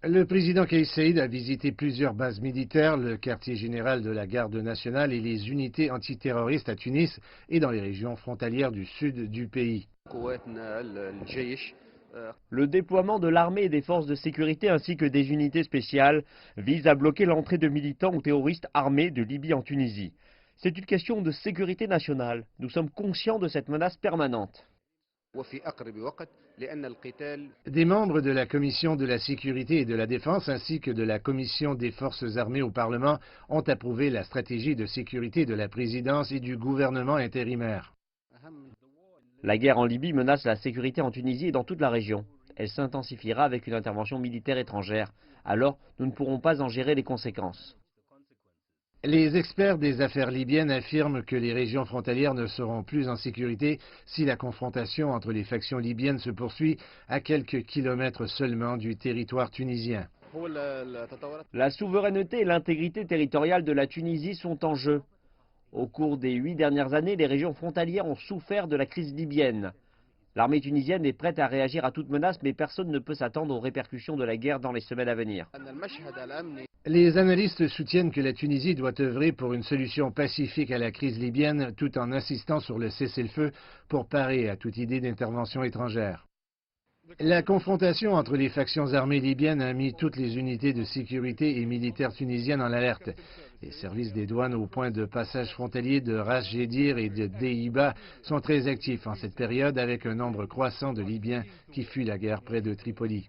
Le président Kais Saied a visité plusieurs bases militaires, le quartier général de la garde nationale et les unités antiterroristes à Tunis et dans les régions frontalières du sud du pays. Le déploiement de l'armée et des forces de sécurité ainsi que des unités spéciales vise à bloquer l'entrée de militants ou terroristes armés de Libye en Tunisie. C'est une question de sécurité nationale. Nous sommes conscients de cette menace permanente. Des membres de la Commission de la sécurité et de la défense ainsi que de la Commission des forces armées au Parlement ont approuvé la stratégie de sécurité de la présidence et du gouvernement intérimaire. La guerre en Libye menace la sécurité en Tunisie et dans toute la région. Elle s'intensifiera avec une intervention militaire étrangère. Alors, nous ne pourrons pas en gérer les conséquences. Les experts des affaires libyennes affirment que les régions frontalières ne seront plus en sécurité si la confrontation entre les factions libyennes se poursuit à quelques kilomètres seulement du territoire tunisien. La souveraineté et l'intégrité territoriale de la Tunisie sont en jeu. Au cours des 8 dernières années, les régions frontalières ont souffert de la crise libyenne. L'armée tunisienne est prête à réagir à toute menace, mais personne ne peut s'attendre aux répercussions de la guerre dans les semaines à venir. Les analystes soutiennent que la Tunisie doit œuvrer pour une solution pacifique à la crise libyenne tout en insistant sur le cessez-le-feu pour parer à toute idée d'intervention étrangère. La confrontation entre les factions armées libyennes a mis toutes les unités de sécurité et militaires tunisiennes en alerte. Les services des douanes au point de passage frontalier de Ras Jedir et de Deiba sont très actifs en cette période avec un nombre croissant de Libyens qui fuient la guerre près de Tripoli.